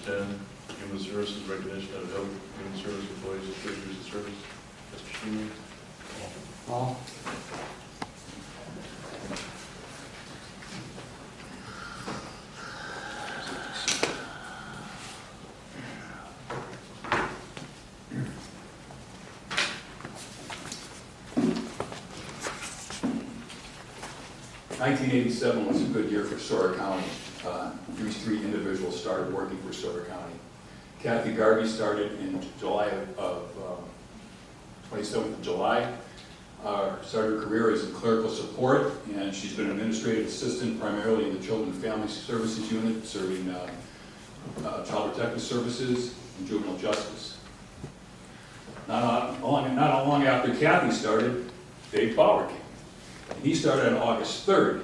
10, Human Services, Recognition of Human Service Employees with 30 years of service. Mr. Schumer. Paul? 1987 was a good year for Sora County. These three individuals started working for Sora County. Kathy Garvey started in July of 27th of July. Started her career as a clerical support, and she's been an administrative assistant primarily in the Children and Family Services Unit, serving Child Protective Services and Juvenile Justice. Not long after Kathy started, Dave Bauer came. He started on August 3rd.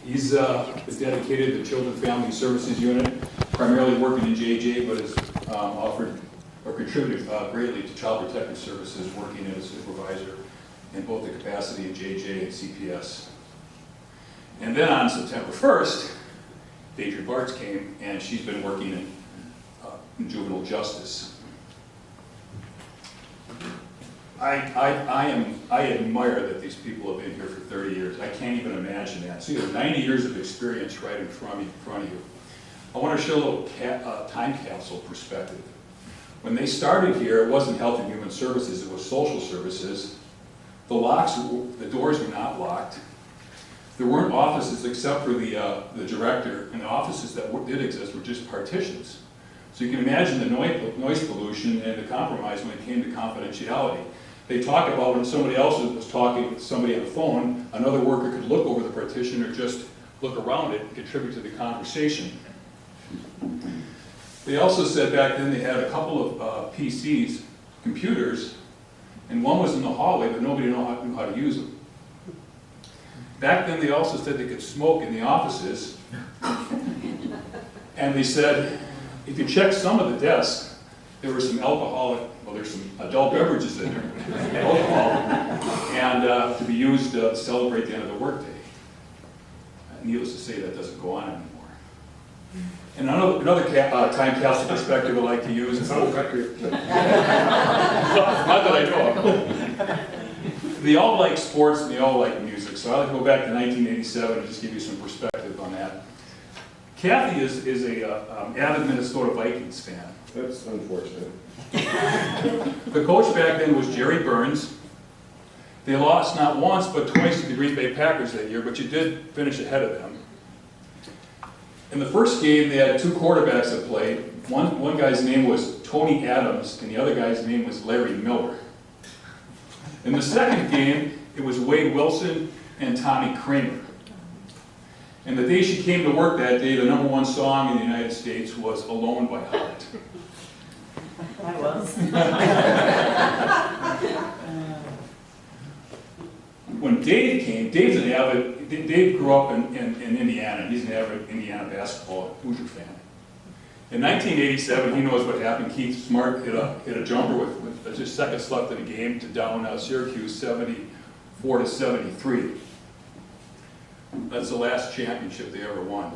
He's dedicated to the Children and Family Services Unit, primarily working in JJ, but has offered or contributed greatly to Child Protective Services, working as a supervisor in both the capacity of JJ and CPS. And then on September 1st, Deidre Bartz came, and she's been working in juvenile justice. I admire that these people have been here for 30 years. I can't even imagine that. So you have 90 years of experience right in front of you. I want to show a little time capsule perspective. When they started here, it wasn't Health and Human Services, it was Social Services. The doors were not locked. There weren't offices except for the director, and the offices that did exist were just partitions. So you can imagine the noise pollution and the compromise when it came to confidentiality. They talk about when somebody else was talking with somebody on the phone, another worker could look over the partition or just look around it and contribute to the conversation. They also said back then they had a couple of PCs, computers, and one was in the hallway, but nobody knew how to use them. Back then they also said they could smoke in the offices, and they said if you check some of the desks, there were some there's some adult beverages in there, alcohol, and to be used to celebrate the end of the workday. Needless to say, that doesn't go on anymore. And another time capsule perspective I like to use is not that I know of. They all like sports and they all like music, so I like to go back to 1987 and just give you some perspective on that. Kathy is a avid Minnesota Vikings fan. That's unfortunate. The coach back then was Jerry Burns. They lost not once but twice to the Green Bay Packers that year, but you did finish ahead of them. In the first game, they had two quarterbacks that played. One guy's name was Tony Adams, and the other guy's name was Larry Miller. In the second game, it was Wade Wilson and Tommy Kramer. And the day she came to work that day, the #1 song in the United States was Alone by Heart. I was. When Dave came, Dave grew up in Indiana. He's an avid Indiana basketball Hoosier fan. In 1987, he knows what happened. Keith Smart hit a jumper with just seconds left in the game to down Syracuse 74-73. That's the last championship they ever won.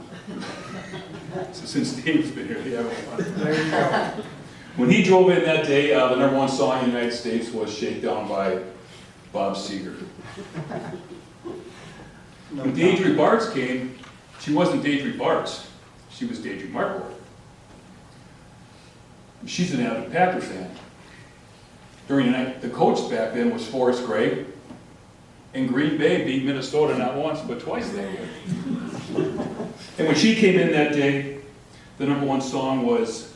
So since Dave's been here, they haven't won. There you go. When he drove in that day, the #1 song in the United States was Shakedown by Bob Seger. When Deidre Bartz came, she wasn't Deidre Bartz, she was Deidre Marquardt. She's an avid Packer fan. During the night, the coach back then was Forrest Gray, and Green Bay beat Minnesota not once but twice that year. And when she came in that day, the #1 song was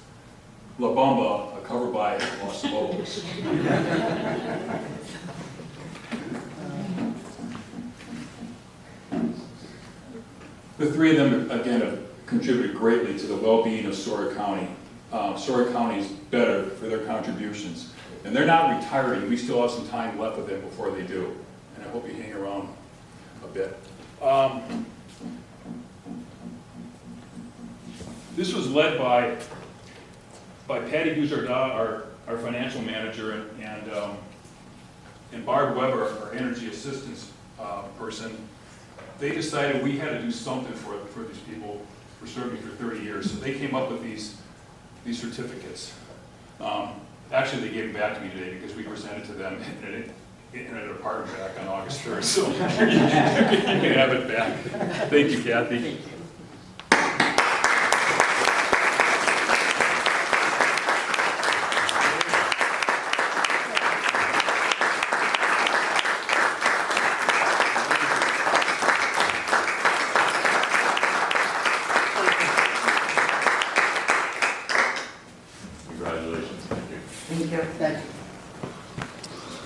La Bamba, a cover by Los Lobos. The three of them, again, have contributed greatly to the well-being of Sora County. Sora County is better for their contributions. And they're not retiring. We still have some time left with them before they do. And I hope you hang around a bit. This was led by Patty Dujardin, our financial manager, and Barb Weber, our energy assistance person. They decided we had to do something for these people. for serving for 30 years. So they came up with these certificates. Actually, they gave them back to me today because we presented to them in an apartment back on August 3rd. So you can have it back. Thank you, Kathy. Thank you.